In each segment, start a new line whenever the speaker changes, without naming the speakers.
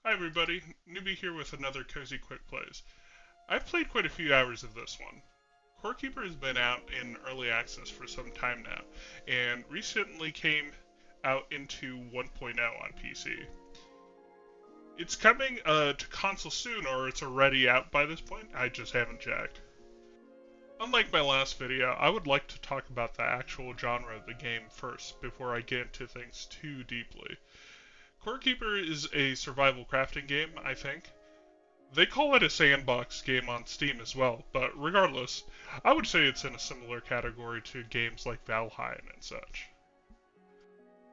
Hi everybody, Newbie here with another Cozy Quick Plays. I've played quite a few hours of this one. Core Keeper has been out in early access for some time now, and recently came out into 1.0 on PC. It's coming to console soon, or it's already out by this point, I just haven't checked. Unlike my last video, I would like to talk about the actual genre of the game first, before I get into things too deeply. Core Keeper is a survival crafting game, I think. They call it a sandbox game on Steam as well, but regardless, I would say it's in a similar category to games like Valheim and such.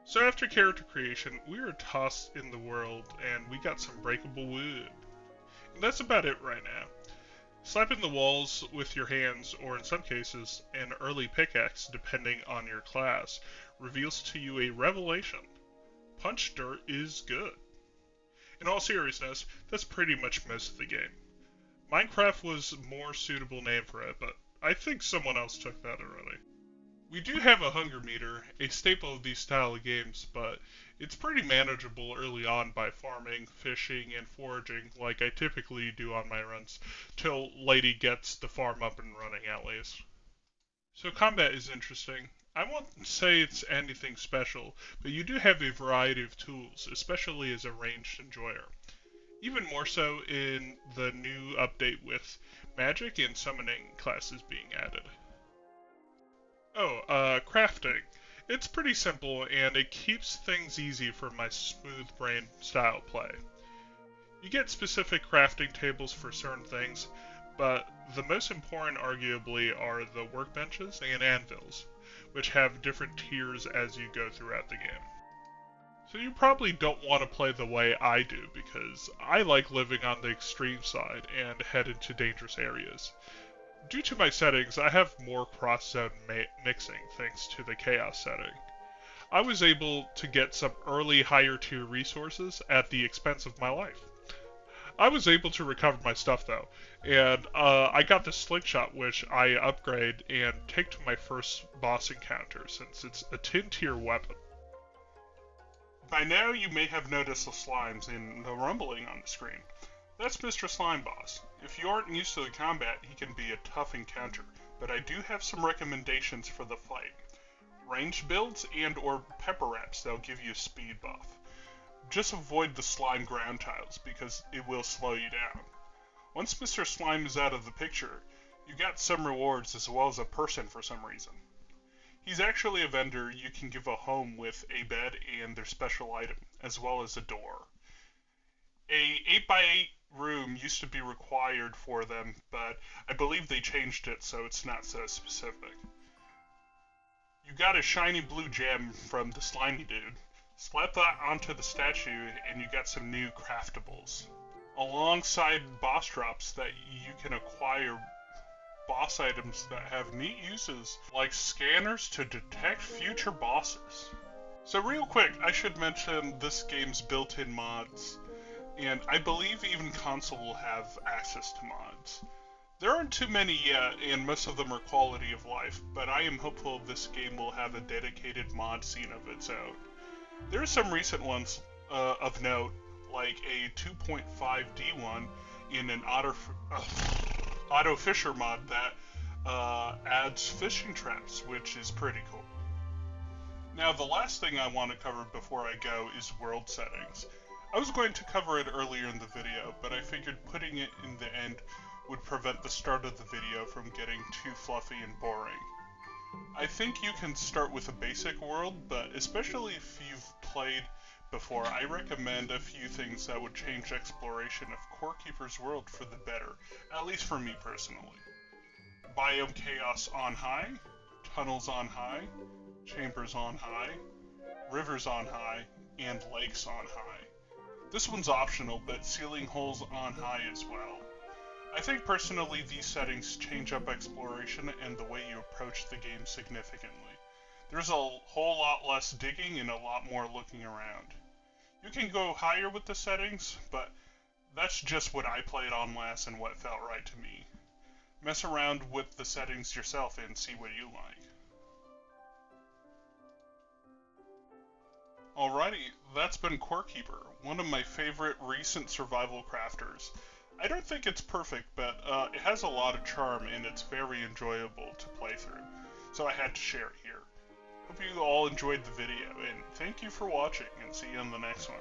So after character creation, we were tossed in the world and we got some breakable wood. And that's about it right now. Slapping the walls with your hands, or in some cases, an early pickaxe depending on your class, reveals to you a revelation. Punch dirt is good. In all seriousness, that's pretty much most of the game. Minecraft was a more suitable name for it, but I think someone else took that already. We do have a hunger meter, a staple of these style of games, but it's pretty manageable early on by farming, fishing, and foraging like I typically do on my runs, till Lady gets the farm up and running at least. So combat is interesting. I won't say it's anything special, but you do have a variety of tools, especially as a ranged enjoyer. Even more so in the new update with magic and summoning classes being added. Crafting. It's pretty simple and it keeps things easy for my smooth brain style play. You get specific crafting tables for certain things, but the most important arguably are the workbenches and anvils, which have different tiers as you go throughout the game. So you probably don't want to play the way I do, because I like living on the extreme side and head into dangerous areas. Due to my settings, I have more cross-zone mixing thanks to the chaos setting. I was able to get some early higher tier resources at the expense of my life. I was able to recover my stuff though, and I got the slingshot which I upgrade and take to my first boss encounter since it's a 10 tier weapon. By now you may have noticed the slimes and the rumbling on the screen. That's Mr. Slime Boss. If you aren't used to the combat, he can be a tough encounter, but I do have some recommendations for the fight. Ranged builds and or pepper wraps that'll give you a speed buff. Just avoid the slime ground tiles, because it will slow you down. Once Mr. Slime is out of the picture, you got some rewards as well as a person for some reason. He's actually a vendor you can give a home with a bed and their special item, as well as a door. A 8x8 room used to be required for them, but I believe they changed it so it's not so specific. You got a shiny blue gem from the slimy dude. Slap that onto the statue and you got some new craftables. Alongside boss drops that you can acquire boss items that have neat uses, like scanners to detect future bosses. So real quick, I should mention this game's built-in mods, and I believe even console will have access to mods. There aren't too many yet, and most of them are quality of life, but I am hopeful this game will have a dedicated mod scene of its own. There are some recent ones of note, like a 2.5D one in an auto fisher mod that adds fishing traps, which is pretty cool. Now, the last thing I want to cover before I go is world settings. I was going to cover it earlier in the video, but I figured putting it in the end would prevent the start of the video from getting too fluffy and boring. I think you can start with a basic world, but especially if you've played before, I recommend a few things that would change exploration of Core Keeper's world for the better, at least for me personally. Biome chaos on high, tunnels on high, chambers on high, rivers on high, and lakes on high. This one's optional, but ceiling holes on high as well. I think personally these settings change up exploration and the way you approach the game significantly. There's a whole lot less digging and a lot more looking around. You can go higher with the settings, but that's just what I played on last and what felt right to me. Mess around with the settings yourself and see what you like. Alrighty, that's been Corekeeper, one of my favorite recent survival crafters. I don't think it's perfect, but it has a lot of charm and it's very enjoyable to play through, so I had to share it here. Hope you all enjoyed the video, and thank you for watching, and see you on the next one.